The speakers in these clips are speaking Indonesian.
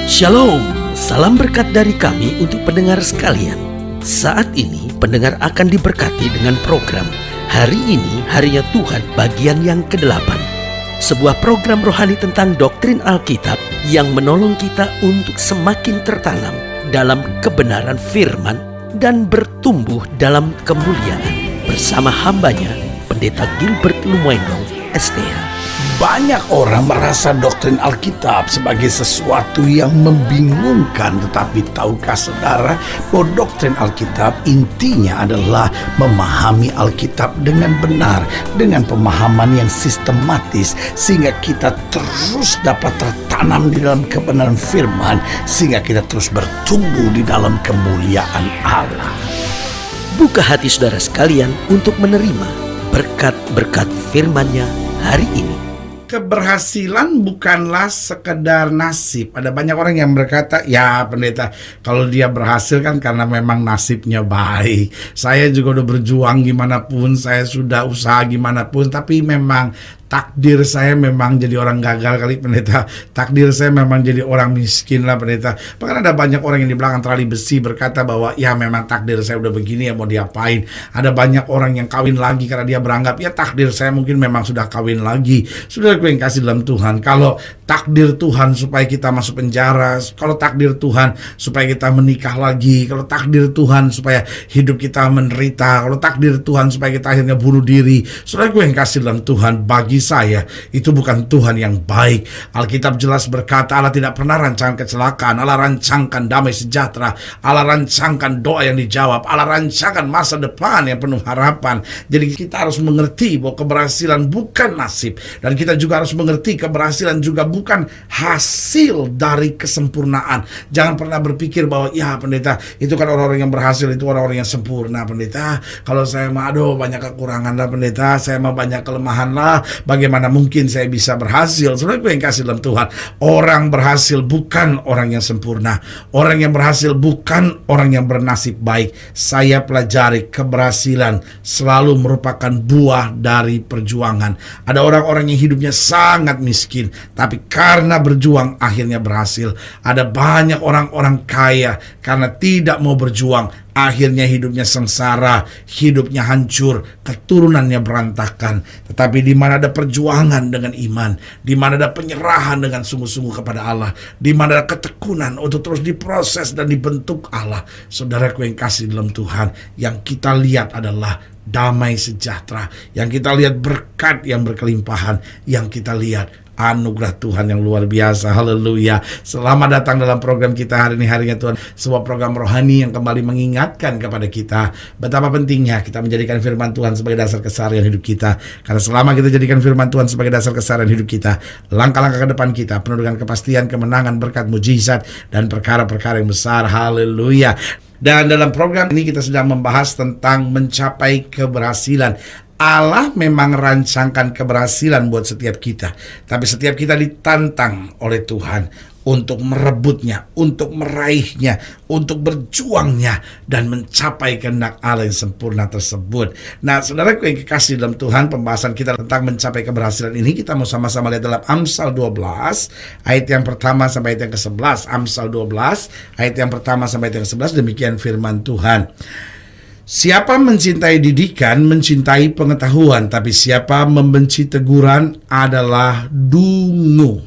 Shalom, salam berkat dari kami untuk pendengar sekalian. Saat ini pendengar akan diberkati dengan program Hari Ini Harinya Tuhan bagian yang ke-8. Sebuah program rohani tentang doktrin Alkitab yang menolong kita untuk semakin tertanam dalam kebenaran firman dan bertumbuh dalam kemuliaan. Bersama hambanya, Pendeta Gilbert Lumwendong, STH. Banyak orang merasa doktrin Alkitab sebagai sesuatu yang membingungkan. Tetapi tahukah saudara bahwa doktrin Alkitab intinya adalah memahami Alkitab dengan benar, dengan pemahaman yang sistematis, sehingga kita terus dapat tertanam di dalam kebenaran firman, sehingga kita terus bertumbuh di dalam kemuliaan Allah. Buka hati saudara sekalian untuk menerima berkat-berkat firman-Nya hari ini. Keberhasilan bukanlah sekedar nasib. Ada banyak orang yang berkata, ya pendeta, kalau dia berhasil kan karena memang nasibnya baik. Saya juga udah berjuang gimana pun, saya sudah usaha gimana pun, tapi memang takdir saya memang jadi orang gagal kali pendeta. Takdir saya memang jadi orang miskin lah pendeta. Bahkan ada banyak orang yang di belakang terali besi berkata bahwa ya memang takdir saya udah begini, ya mau diapain. Ada banyak orang yang kawin lagi karena dia beranggap ya takdir saya mungkin memang sudah kawin lagi. Sudah yang kasih dalam Tuhan, kalau takdir Tuhan supaya kita masuk penjara, kalau takdir Tuhan supaya kita menikah lagi, kalau takdir Tuhan supaya hidup kita menderita, kalau takdir Tuhan supaya kita akhirnya bunuh diri, saudara gue yang kasih dalam Tuhan, bagi saya itu bukan Tuhan yang baik. Alkitab jelas berkata Allah tidak pernah rancangkan kecelakaan, Allah rancangkan damai sejahtera, Allah rancangkan doa yang dijawab, Allah rancangkan masa depan yang penuh harapan. Jadi kita harus mengerti bahwa keberhasilan bukan nasib, dan kita juga harus mengerti keberhasilan juga bukan hasil dari kesempurnaan. Jangan pernah berpikir bahwa ya pendeta itu kan orang-orang yang berhasil itu orang-orang yang sempurna pendeta. Kalau saya mah aduh banyak kekurangan lah pendeta, saya mah banyak kelemahan lah, bagaimana mungkin saya bisa berhasil? Saudara yang kasih dalam Tuhan, orang berhasil bukan orang yang sempurna. Orang yang berhasil bukan orang yang bernasib baik. Saya pelajari keberhasilan selalu merupakan buah dari perjuangan. Ada orang-orang yang hidupnya sangat miskin, tapi karena berjuang akhirnya berhasil. Ada banyak orang-orang kaya karena tidak mau berjuang, akhirnya hidupnya sengsara, hidupnya hancur, keturunannya berantakan. Tetapi di mana ada perjuangan dengan iman, di mana ada penyerahan dengan sungguh-sungguh kepada Allah, di mana ada ketekunan untuk terus diproses dan dibentuk Allah, saudaraku yang kasih dalam Tuhan, yang kita lihat adalah damai sejahtera, yang kita lihat berkat yang berkelimpahan, yang kita lihat anugerah Tuhan yang luar biasa. Haleluya. Selamat datang dalam program kita hari ini, Harinya Tuhan, sebuah program rohani yang kembali mengingatkan kepada kita betapa pentingnya kita menjadikan firman Tuhan sebagai dasar keseharian hidup kita. Karena selama kita jadikan firman Tuhan sebagai dasar keseharian hidup kita, langkah-langkah ke depan kita penuh dengan kepastian, kemenangan, berkat, mujizat, dan perkara-perkara yang besar. Haleluya. Dan dalam program ini kita sedang membahas tentang mencapai keberhasilan. Allah memang rancangkan keberhasilan buat setiap kita, tapi setiap kita ditantang oleh Tuhan untuk merebutnya, untuk meraihnya, untuk berjuangnya, dan mencapai kehendak Allah yang sempurna tersebut. Nah, saudaraku yang kekasih dalam Tuhan, pembahasan kita tentang mencapai keberhasilan ini kita mau sama-sama lihat dalam Amsal 12 ayat yang pertama sampai ayat yang ke-11. Amsal 12 ayat yang pertama sampai ayat yang ke-11, demikian firman Tuhan. Siapa mencintai didikan, mencintai pengetahuan, tapi siapa membenci teguran adalah dungu.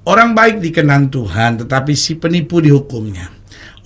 Orang baik dikenan Tuhan, tetapi si penipu dihukumnya.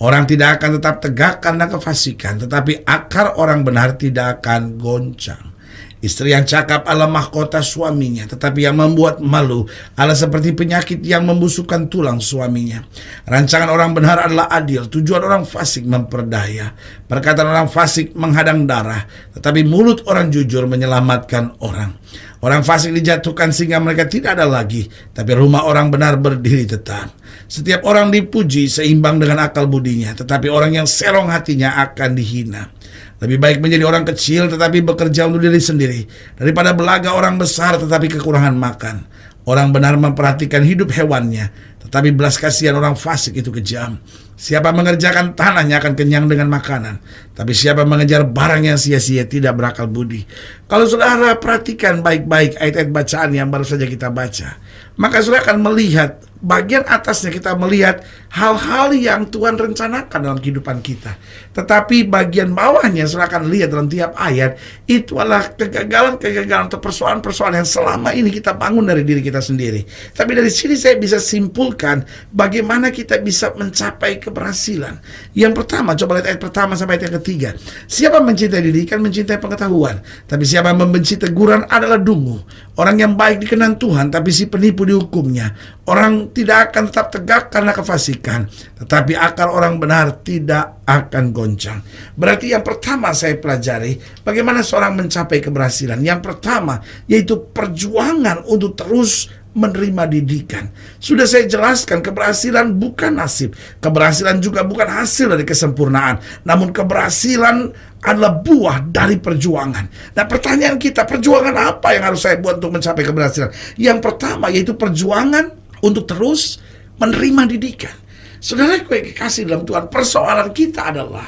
Orang tidak akan tetap tegak karena kefasikan, tetapi akar orang benar tidak akan goncang. Istri yang cakap adalah mahkota suaminya, tetapi yang membuat malu adalah seperti penyakit yang membusukkan tulang suaminya. Rancangan orang benar adalah adil, tujuan orang fasik memperdaya. Perkataan orang fasik menghadang darah, tetapi mulut orang jujur menyelamatkan orang. Orang fasik dijatuhkan sehingga mereka tidak ada lagi, tapi rumah orang benar berdiri tetap. Setiap orang dipuji seimbang dengan akal budinya, tetapi orang yang serong hatinya akan dihina. Lebih baik menjadi orang kecil tetapi bekerja untuk diri sendiri, daripada belaga orang besar tetapi kekurangan makan. Orang benar memperhatikan hidup hewannya, tetapi belas kasihan orang fasik itu kejam. Siapa mengerjakan tanahnya akan kenyang dengan makanan. Tapi siapa mengejar barang yang sia-sia tidak berakal budi. Kalau saudara perhatikan baik-baik ayat-ayat bacaan yang baru saja kita baca, maka saudara akan melihat bagian atasnya, kita melihat hal-hal yang Tuhan rencanakan dalam kehidupan kita. Tetapi bagian bawahnya saudara akan lihat dalam tiap ayat, itu adalah kegagalan-kegagalan atau persoalan-persoalan yang selama ini kita bangun dari diri kita sendiri. Tapi dari sini saya bisa simpulkan bagaimana kita bisa mencapai keberhasilan. Yang pertama, coba lihat ayat pertama sampai ayat yang ketiga. Siapa mencintai didikan, mencintai pengetahuan. Tapi siapa membenci teguran adalah dungu. Orang yang baik dikenan Tuhan, tapi si penipu dihukumnya. Orang tidak akan tetap tegak karena kefasikan, tetapi akal orang benar tidak akan goncang. Berarti yang pertama saya pelajari bagaimana seorang mencapai keberhasilan. Yang pertama yaitu perjuangan untuk terus menerima didikan. Sudah saya jelaskan, keberhasilan bukan nasib. Keberhasilan juga bukan hasil dari kesempurnaan, namun keberhasilan adalah buah dari perjuangan. Nah, pertanyaan kita, perjuangan apa yang harus saya buat untuk mencapai keberhasilan? Yang pertama yaitu perjuangan untuk terus menerima didikan. Saudara yang kasih dalam Tuhan, persoalan kita adalah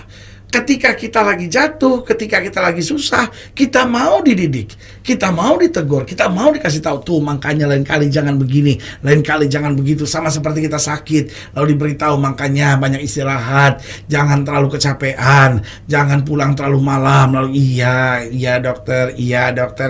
ketika kita lagi jatuh, ketika kita lagi susah, kita mau dididik, kita mau ditegur, kita mau dikasih tahu, tuh makanya lain kali jangan begini, lain kali jangan begitu. Sama seperti kita sakit, lalu diberitahu makanya banyak istirahat, jangan terlalu kecapean, jangan pulang terlalu malam. Lalu iya dokter,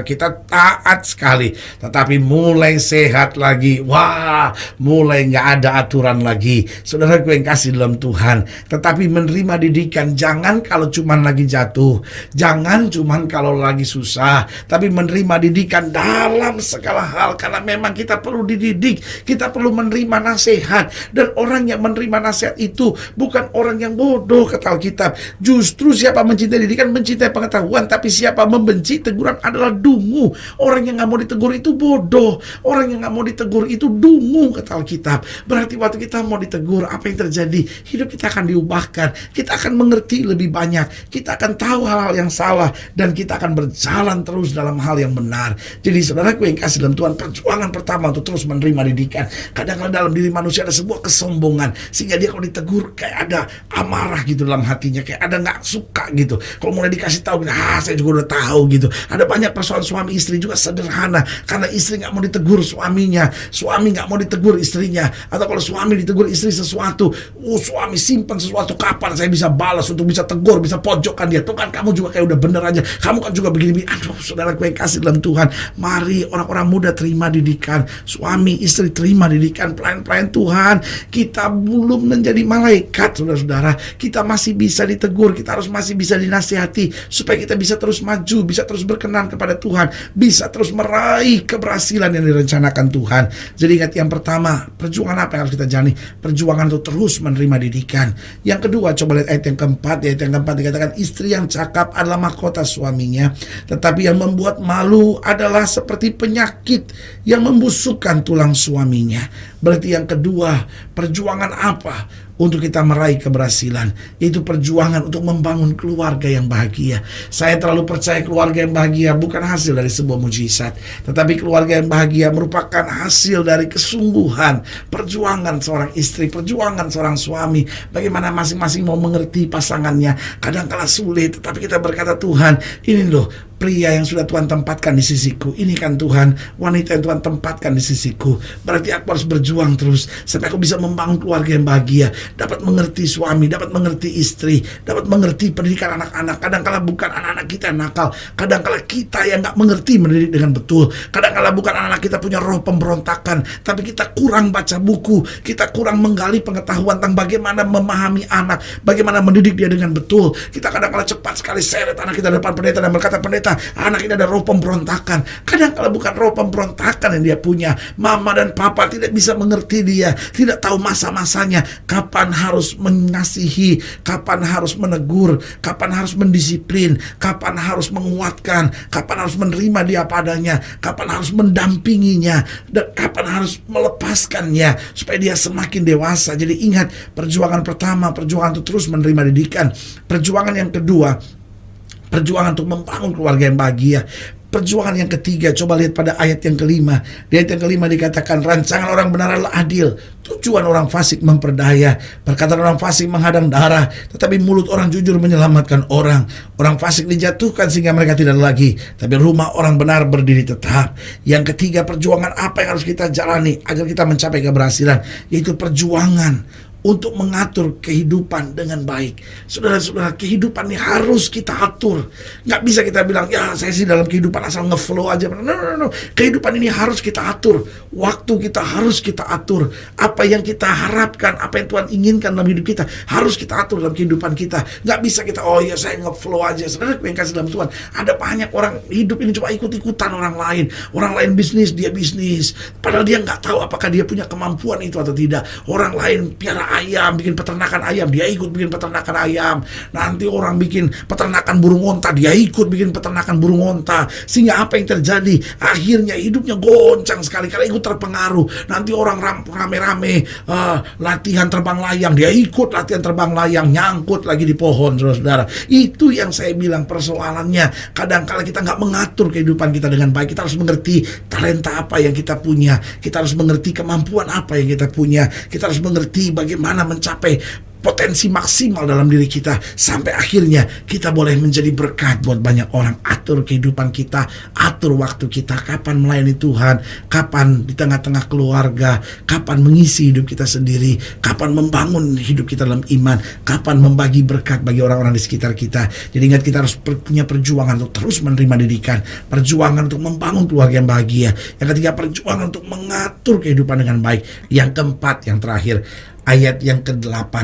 kita taat sekali. Tetapi mulai sehat lagi, wah, mulai nggak ada aturan lagi. Saudara gue yang kasih dalam Tuhan, tetapi menerima didikan jangan kalau cuman lagi jatuh, jangan cuman kalau lagi susah, tapi menerima didikan dalam segala hal, karena memang kita perlu dididik, kita perlu menerima nasihat. Dan orang yang menerima nasihat itu bukan orang yang bodoh, kata Alkitab. Justru siapa mencintai didikan mencintai pengetahuan, tapi siapa membenci teguran adalah dungu. Orang yang gak mau ditegur itu bodoh, orang yang gak mau ditegur itu dungu, kata Alkitab. Berarti waktu kita mau ditegur, apa yang terjadi? Hidup kita akan diubahkan, kita akan mengerti lebih banyak, kita akan tahu hal-hal yang salah, dan kita akan berjalan terus dalam hal yang benar. Jadi saudaraku yang kasih dalam Tuhan, perjuangan pertama untuk terus menerima didikan. Kadang-kadang dalam diri manusia ada sebuah kesombongan, sehingga dia kalau ditegur kayak ada amarah gitu dalam hatinya, kayak ada gak suka gitu. Kalau mulai dikasih tahu, saya juga udah tahu gitu. Ada banyak persoalan suami istri juga sederhana, karena istri gak mau ditegur suaminya, suami gak mau ditegur istrinya. Atau kalau suami ditegur istri sesuatu, suami simpan sesuatu, kapan saya bisa balas untuk bisa tegur, bisa pojokkan dia. Tuh kan kamu juga kayak udah bener aja, kamu kan juga begini. Aduh, saudara gue kasih dalam Tuhan, mari orang-orang muda terima didikan, suami istri terima didikan pelayan-pelayan Tuhan. Kita belum menjadi malaikat, saudara-saudara. Kita masih bisa ditegur, kita harus masih bisa dinasihati, supaya kita bisa terus maju, bisa terus berkenan kepada Tuhan, bisa terus meraih keberhasilan yang direncanakan Tuhan. Jadi ingat, yang pertama, perjuangan apa yang harus kita jalani? Perjuangan untuk terus menerima didikan. Yang kedua, coba lihat ayat yang keempat. Ayat yang keempat dikatakan, istri yang cakap adalah mahkota suaminya, tetapi yang membuat malu adalah seperti penyakit yang membusukkan tulang suaminya. Berarti yang kedua, perjuangan apa untuk kita meraih keberhasilan? Yaitu perjuangan untuk membangun keluarga yang bahagia. Saya terlalu percaya keluarga yang bahagia bukan hasil dari sebuah mujizat, tetapi keluarga yang bahagia merupakan hasil dari kesungguhan, perjuangan seorang istri, perjuangan seorang suami. Bagaimana masing-masing mau mengerti pasangannya. Kadang-kala sulit, tetapi kita berkata, Tuhan, ini loh pria yang sudah Tuhan tempatkan di sisiku, ini kan Tuhan wanita yang Tuhan tempatkan di sisiku. Berarti aku harus berjuang terus sampai aku bisa membangun keluarga yang bahagia, dapat mengerti suami, dapat mengerti istri, dapat mengerti pendidikan anak-anak. Kadang-kala bukan anak-anak kita yang nakal, kadang-kala kita yang gak mengerti mendidik dengan betul. Kadang-kala bukan anak-anak kita punya roh pemberontakan, tapi kita kurang baca buku, kita kurang menggali pengetahuan tentang bagaimana memahami anak, bagaimana mendidik dia dengan betul. Kita kadang-kala cepat sekali seret anak kita depan pendeta dan berkata, pendeta, anak ini ada roh pemberontakan. Kadang-kala bukan roh pemberontakan yang dia punya. Mama dan papa tidak bisa mengerti dia, tidak tahu masa-masanya, kapan harus mengasihi, kapan harus menegur, kapan harus mendisiplin, kapan harus menguatkan, kapan harus menerima dia padanya, kapan harus mendampinginya, dan kapan harus melepaskannya supaya dia semakin dewasa. Jadi ingat, perjuangan pertama, perjuangan untuk terus menerima didikan. Perjuangan yang kedua, perjuangan untuk membangun keluarga yang bahagia. Perjuangan yang ketiga, coba lihat pada ayat yang kelima. Di ayat yang kelima dikatakan, rancangan orang benar adalah adil, tujuan orang fasik memperdaya, perkataan orang fasik menghadang darah, tetapi mulut orang jujur menyelamatkan orang. Orang fasik dijatuhkan sehingga mereka tidak lagi, tapi rumah orang benar berdiri tetap. Yang ketiga, perjuangan apa yang harus kita jalani agar kita mencapai keberhasilan, yaitu perjuangan untuk mengatur kehidupan dengan baik. Saudara-saudara, kehidupan ini harus kita atur. Nggak bisa kita bilang, ya saya sih dalam kehidupan asal ngeflow aja. No. Kehidupan ini harus kita atur. Waktu kita harus kita atur. Apa yang kita harapkan, apa yang Tuhan inginkan dalam hidup kita, harus kita atur dalam kehidupan kita. Nggak bisa kita, oh ya saya ngeflow aja. Saudara yang kasih dalam Tuhan, ada banyak orang hidup ini cuma ikut-ikutan orang lain. Orang lain bisnis, dia bisnis. Padahal dia nggak tahu apakah dia punya kemampuan itu atau tidak. Orang lain piara ayam, bikin peternakan ayam, dia ikut bikin peternakan ayam. Nanti orang bikin peternakan burung onta, dia ikut bikin peternakan burung onta. Sehingga apa yang terjadi? Akhirnya hidupnya goncang sekali karena ikut terpengaruh. Nanti orang rame-rame latihan terbang layang, dia ikut latihan terbang layang, nyangkut lagi di pohon, saudara-saudara. Itu yang saya bilang persoalannya. Kadang-kala kita nggak mengatur kehidupan kita dengan baik. Kita harus mengerti talenta apa yang kita punya. Kita harus mengerti kemampuan apa yang kita punya. Kita harus mengerti bagaimana mencapai potensi maksimal dalam diri kita sampai akhirnya kita boleh menjadi berkat buat banyak orang. Atur kehidupan kita, atur waktu kita, kapan melayani Tuhan, kapan di tengah-tengah keluarga, kapan mengisi hidup kita sendiri, kapan membangun hidup kita dalam iman, kapan membagi berkat bagi orang-orang di sekitar kita. Jadi ingat, kita harus punya perjuangan untuk terus menerima didikan, perjuangan untuk membangun keluarga yang bahagia. Yang ketiga, perjuangan untuk mengatur kehidupan dengan baik. Yang keempat, yang terakhir, ayat yang ke-8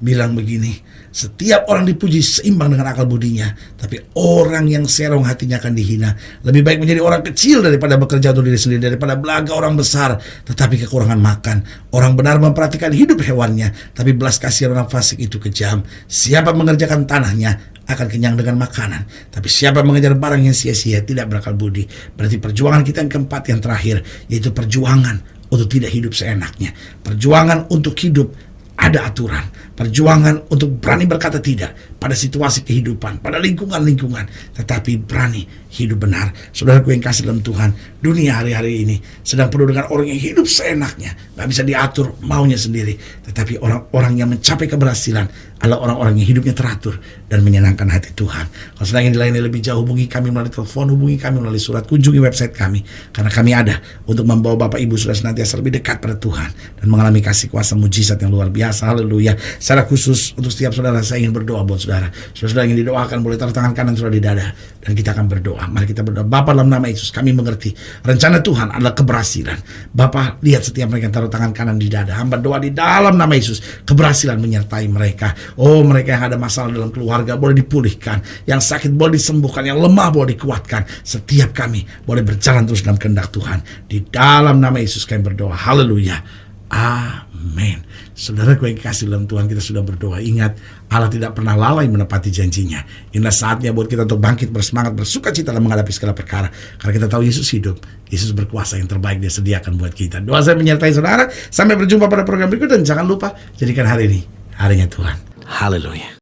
bilang begini, setiap orang dipuji seimbang dengan akal budinya, tapi orang yang serong hatinya akan dihina. Lebih baik menjadi orang kecil daripada bekerja untuk diri sendiri, daripada belaga orang besar tetapi kekurangan makan. Orang benar memperhatikan hidup hewannya, tapi belas kasihan orang fasik itu kejam. Siapa mengerjakan tanahnya akan kenyang dengan makanan, tapi siapa mengejar barang yang sia-sia tidak berakal budi. Berarti perjuangan kita yang keempat, yang terakhir, yaitu perjuangan untuk tidak hidup seenaknya. Perjuangan untuk hidup ada aturan. Perjuangan untuk berani berkata tidak pada situasi kehidupan, pada lingkungan-lingkungan, tetapi berani hidup benar. Saudaraku yang kasih dalam Tuhan, dunia hari-hari ini sedang penuh dengan orang yang hidup seenaknya, gak bisa diatur maunya sendiri. Tetapi orang-orang yang mencapai keberhasilan adalah orang-orang yang hidupnya teratur dan menyenangkan hati Tuhan. Kalau sedang ingin dilayani lebih jauh, hubungi kami melalui telepon, hubungi kami melalui surat, kunjungi website kami, karena kami ada untuk membawa Bapak Ibu sudah senantiasa lebih dekat pada Tuhan dan mengalami kasih kuasa mujizat yang luar biasa. Haleluya. Secara khusus untuk setiap saudara, saya ingin berdoa buat saudara. Saudara ingin didoakan, boleh taruh tangan kanan saudara di dada dan kita akan berdoa. Mari kita berdoa. Bapa, dalam nama Yesus, kami mengerti rencana Tuhan adalah keberhasilan. Bapa, lihat setiap mereka yang taruh tangan kanan di dada. Hamba doa di dalam nama Yesus, keberhasilan menyertai mereka. Oh, mereka yang ada masalah dalam keluarga boleh dipulihkan, yang sakit boleh disembuhkan, yang lemah boleh dikuatkan. Setiap kami boleh berjalan terus dalam kehendak Tuhan. Di dalam nama Yesus kami berdoa. Haleluya. Amin. Saudara yang kasih dalam Tuhan, kita sudah berdoa. Ingat, Allah tidak pernah lalai menepati janjinya. Inilah saatnya buat kita untuk bangkit, bersemangat, bersuka cita dalam menghadapi segala perkara. Karena kita tahu Yesus hidup, Yesus berkuasa, yang terbaik Dia sediakan buat kita. Doa saya menyertai saudara. Sampai berjumpa pada program berikut, dan jangan lupa jadikan hari ini harinya Tuhan. Haleluya.